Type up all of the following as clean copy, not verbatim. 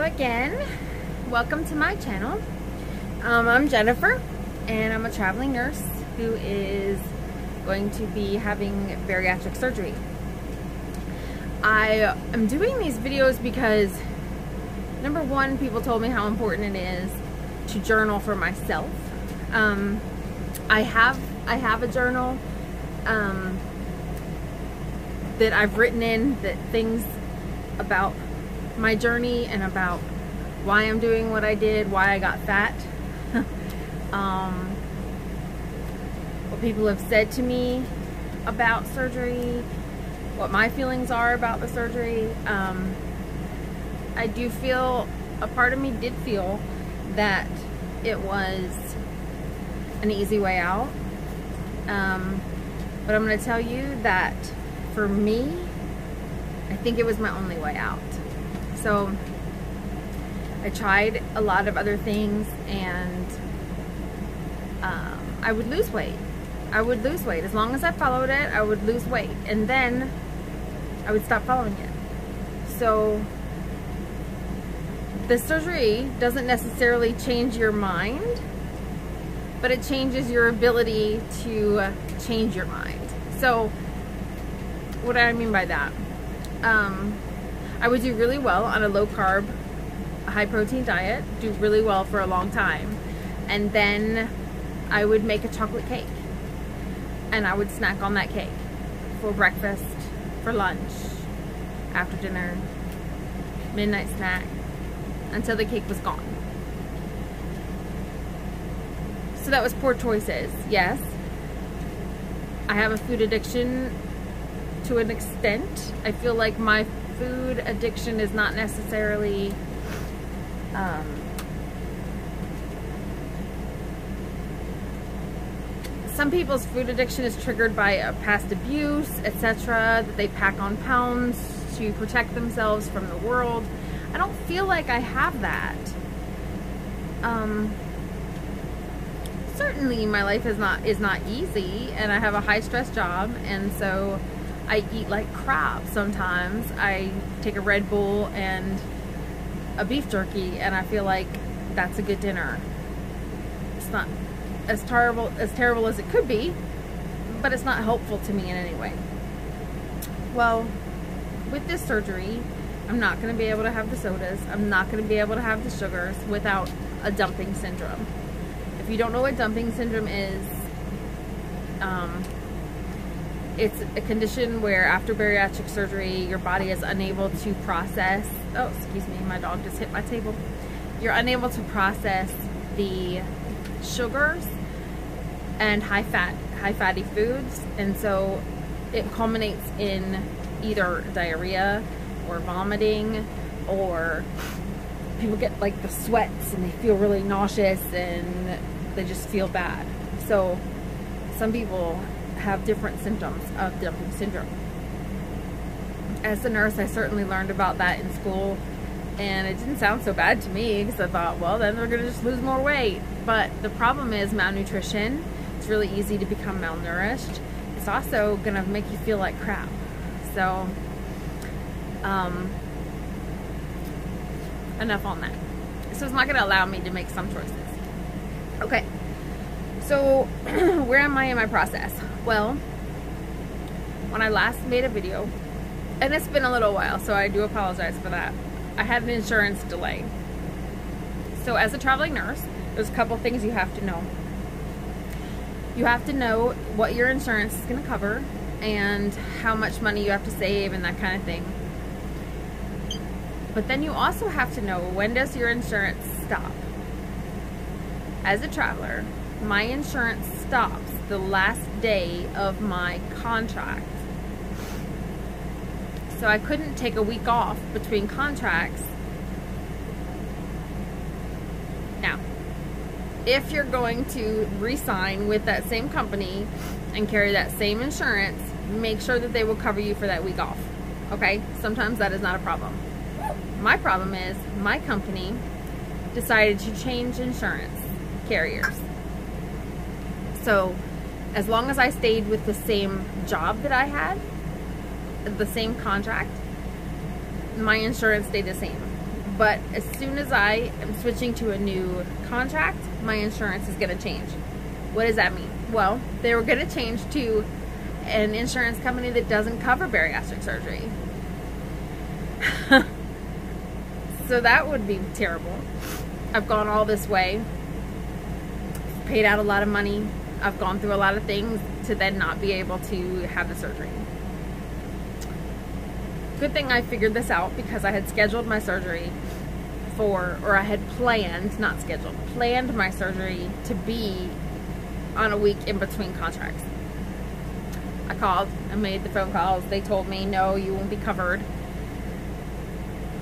again. Welcome to my channel. I'm Jennifer, and I'm a traveling nurse who is going to be having bariatric surgery. I am doing these videos because, number one, people told me how important it is to journal for myself. I have a journal that I've written in that things about my journey and about why I'm doing what I did, why I got fat, what people have said to me about surgery, what my feelings are about the surgery. I do feel, a part of me did feel that it was an easy way out, but I'm going to tell you that for me, I think it was my only way out. So I tried a lot of other things, and I would lose weight. I would lose weight. As long as I followed it, I would lose weight, and then I would stop following it. So the surgery doesn't necessarily change your mind, but it changes your ability to change your mind. So what do I mean by that? I would do really well on a low carb, high protein diet, do really well for a long time. And then I would make a chocolate cake, and I would snack on that cake for breakfast, for lunch, after dinner, midnight snack, until the cake was gone. So that was poor choices, yes. I have a food addiction to an extent. I feel like my food addiction is not necessarily some people's food addiction is triggered by a past abuse, etc., that they pack on pounds to protect themselves from the world. I don't feel like I have that. Certainly my life is not easy, and I have a high stress job, and so I eat like crap sometimes. I take a Red Bull and a beef jerky, and I feel like that's a good dinner. It's not as terrible as it could be, but it's not helpful to me in any way. Well, with this surgery, I'm not going to be able to have the sodas. I'm not going to be able to have the sugars without a dumping syndrome. If you don't know what dumping syndrome is, it's a condition where after bariatric surgery, your body is unable to process, oh, excuse me, my dog just hit my table. You're unable to process the sugars and high fatty foods, and so it culminates in either diarrhea or vomiting, or people get like the sweats and they feel really nauseous and they just feel bad. So some people have different symptoms of dumping syndrome. As a nurse, I certainly learned about that in school, and it didn't sound so bad to me because I thought, well, then they're gonna just lose more weight. But the problem is malnutrition. It's really easy to become malnourished. It's also gonna make you feel like crap. So enough on that. So it's not gonna allow me to make some choices. Okay, so where am I in my process? Well, when I last made a video, and it's been a little while, so I do apologize for that, I had an insurance delay. So as a traveling nurse, there's a couple things you have to know. You have to know what your insurance is going to cover and how much money you have to save and that kind of thing. But then you also have to know, when does your insurance stop? As a traveler, my insurance stops the last day of my contract. So I couldn't take a week off between contracts. Now, if you're going to re-sign with that same company and carry that same insurance, make sure that they will cover you for that week off. Okay? Sometimes that is not a problem. My problem is my company decided to change insurance carriers. So as long as I stayed with the same job that I had, the same contract, my insurance stayed the same. But as soon as I am switching to a new contract, my insurance is going to change. What does that mean? Well, they were going to change to an insurance company that doesn't cover bariatric surgery. So that would be terrible. I've gone all this way, paid out a lot of money. I've gone through a lot of things to then not be able to have the surgery. Good thing I figured this out, because I had scheduled my surgery or I had planned, not scheduled, planned my surgery to be on a week in between contracts. I called, I made the phone calls. They told me, no, you won't be covered.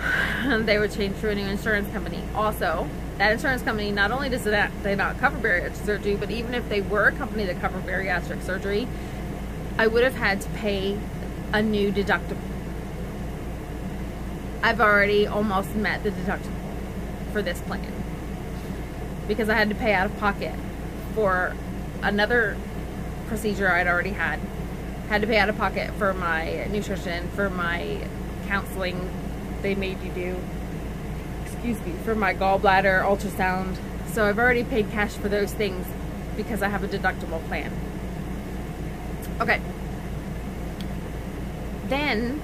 And they would change to a new insurance company. Also, that insurance company, not only does they not cover bariatric surgery, but even if they were a company that covered bariatric surgery, I would have had to pay a new deductible. I've already almost met the deductible for this plan, because I had to pay out of pocket for another procedure I'd already had to pay out of pocket for my nutrition, for my counseling they made you do, excuse me, for my gallbladder ultrasound. So I've already paid cash for those things because I have a deductible plan. Okay. Then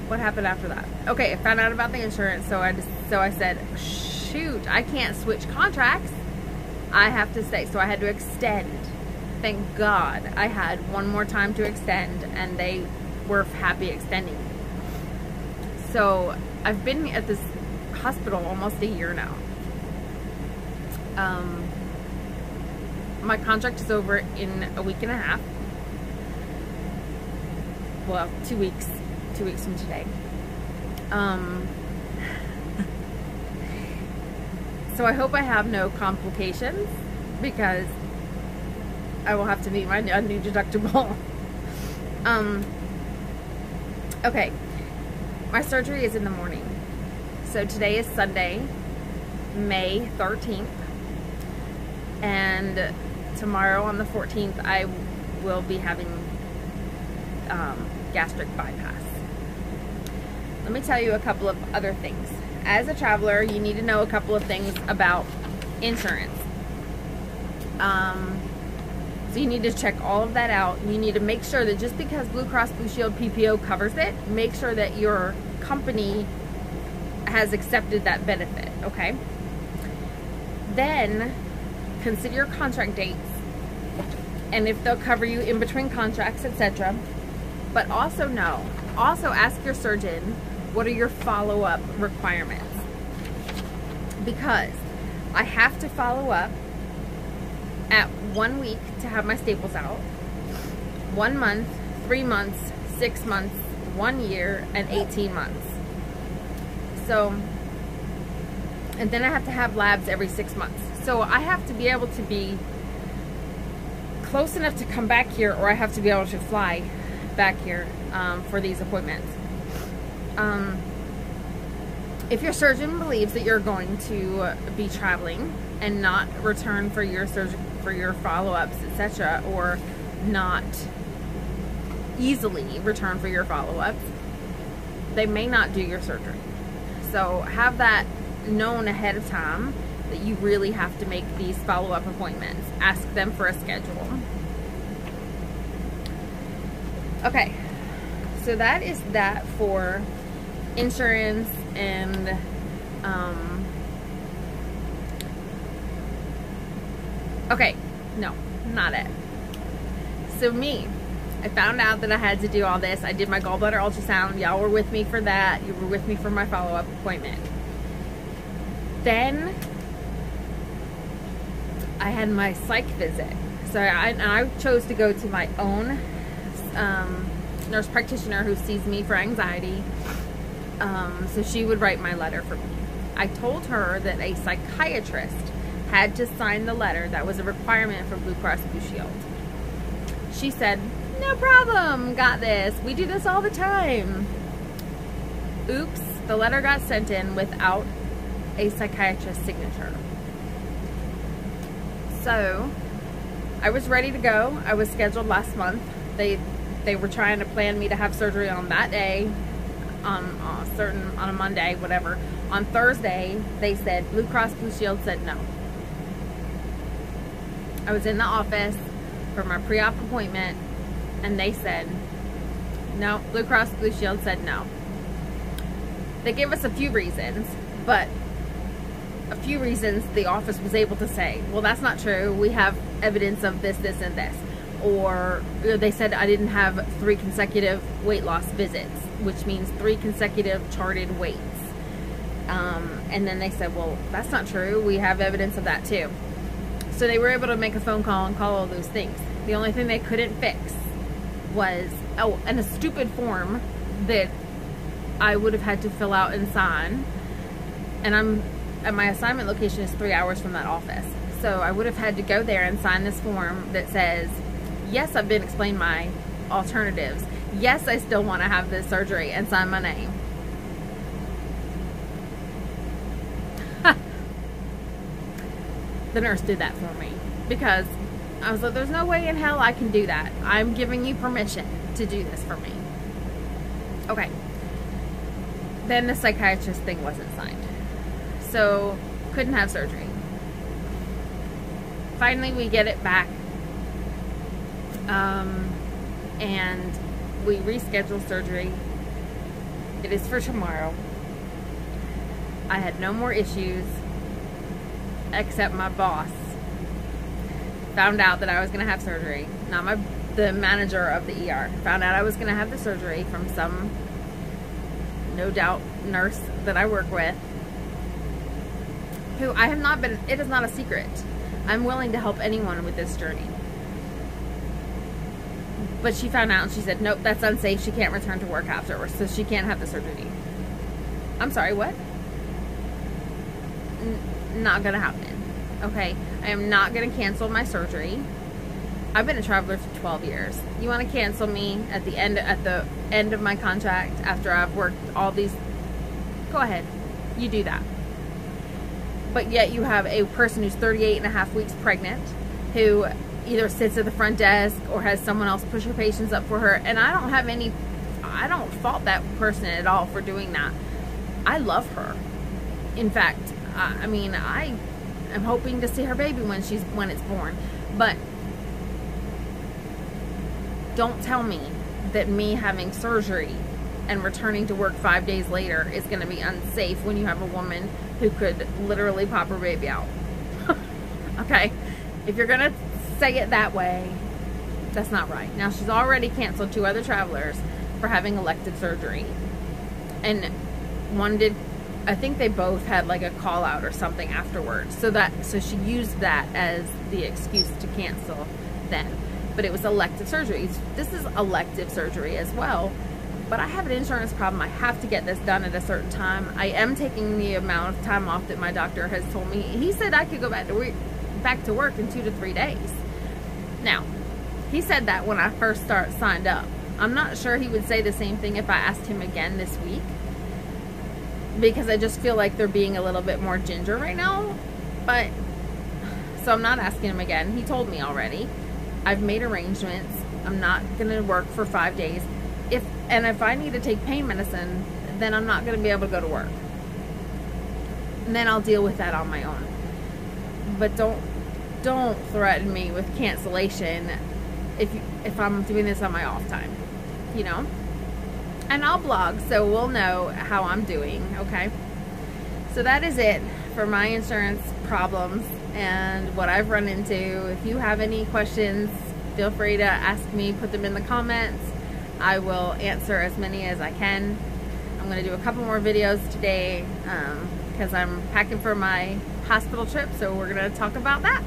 what happened after that? Okay, I found out about the insurance, so I said, shoot, I can't switch contracts. I have to stay. So I had to extend. Thank God I had one more time to extend, and they were happy extending. So I've been at this hospital almost a year now. My contract is over in a week and a half. Well, 2 weeks. 2 weeks from today. So I hope I have no complications, because I will have to meet my new deductible. Okay. My surgery is in the morning. So today is Sunday, May 13th. And tomorrow on the 14th, I will be having gastric bypass. Let me tell you a couple of other things. As a traveler, you need to know a couple of things about insurance. So you need to check all of that out. You need to make sure that just because Blue Cross Blue Shield PPO covers it, make sure that your company has accepted that benefit, okay? Then consider your contract dates and if they'll cover you in between contracts, etc. But also ask your surgeon, what are your follow-up requirements? Because I have to follow up at 1 week to have my staples out, 1 month, 3 months, 6 months, 1 year, and 18 months. So, and then I have to have labs every 6 months. So I have to be able to be close enough to come back here, or I have to be able to fly back here for these appointments. If your surgeon believes that you're going to be traveling and not return for your follow-ups, etc., or not easily return for your follow-ups, they may not do your surgery. So have that known ahead of time, that you really have to make these follow-up appointments. Ask them for a schedule. Okay, so that is that for insurance and okay, no, not it. So I found out that I had to do all this. I did my gallbladder ultrasound. Y'all were with me for that. You were with me for my follow-up appointment. Then I had my psych visit. So I chose to go to my own nurse practitioner who sees me for anxiety. So she would write my letter for me. I told her that a psychiatrist had to sign the letter. That was a requirement for Blue Cross Blue Shield. She said, no problem, got this. We do this all the time. Oops, the letter got sent in without a psychiatrist's signature. So I was ready to go. I was scheduled last month. They they were trying to plan me to have surgery on that day, on a Monday, whatever. On Thursday, they said, Blue Cross Blue Shield said no. I was in the office for my pre-op appointment, and they said, no, Blue Cross Blue Shield said no. They gave us a few reasons, but a few reasons the office was able to say, well, that's not true. We have evidence of this, this, and this. Or they said I didn't have 3 consecutive weight loss visits, which means 3 consecutive charted weights. And then they said, well, that's not true. We have evidence of that too. So they were able to make a phone call and call all those things. The only thing they couldn't fix was, oh, and a stupid form that I would have had to fill out and sign. And my assignment location is 3 hours from that office. So I would have had to go there and sign this form that says, yes, I've been explained my alternatives. Yes, I still want to have this surgery, and sign my name. The nurse did that for me because I was like, there's no way in hell I can do that. I'm giving you permission to do this for me. Okay. Then the psychiatrist thing wasn't signed. So, couldn't have surgery. Finally, we get it back. And we reschedule surgery. It is for tomorrow. I had no more issues, except my boss found out that I was going to have surgery. Not the manager of the ER found out I was going to have the surgery from some, no doubt, nurse that I work with, who I have not been, it is not a secret. I'm willing to help anyone with this journey. But she found out and she said, nope, that's unsafe. She can't return to work afterwards, so she can't have the surgery. I'm sorry, what? Not gonna happen. Okay, I am not gonna cancel my surgery. I've been a traveler for 12 years. You want to cancel me at the end of my contract after I've worked all these? Go ahead, you do that. But yet you have a person who's 38 and a half weeks pregnant, who either sits at the front desk or has someone else push her patients up for her, and I don't fault that person at all for doing that. I love her. In fact, I mean, I am hoping to see her baby when it's born. But don't tell me that me having surgery and returning to work 5 days later is going to be unsafe when you have a woman who could literally pop her baby out. Okay? If you're going to say it that way, that's not right. Now, she's already canceled 2 other travelers for having elective surgery. And one did, I think they both had like a call out or something afterwards. So she used that as the excuse to cancel then. But it was elective surgery. This is elective surgery as well. But I have an insurance problem. I have to get this done at a certain time. I am taking the amount of time off that my doctor has told me. He said I could go back to work in 2 to 3 days. Now, he said that when I first signed up. I'm not sure he would say the same thing if I asked him again this week, because I just feel like they're being a little bit more ginger right now. But so I'm not asking him again. He told me already. I've made arrangements. I'm not going to work for 5 days. If I need to take pain medicine, then I'm not going to be able to go to work. And then I'll deal with that on my own. But don't threaten me with cancellation if I'm doing this on my off time, you know? And I'll blog, so we'll know how I'm doing, okay? So that is it for my insurance problems and what I've run into. If you have any questions, feel free to ask me, put them in the comments. I will answer as many as I can. I'm going to do a couple more videos today because I'm packing for my hospital trip, so we're going to talk about that.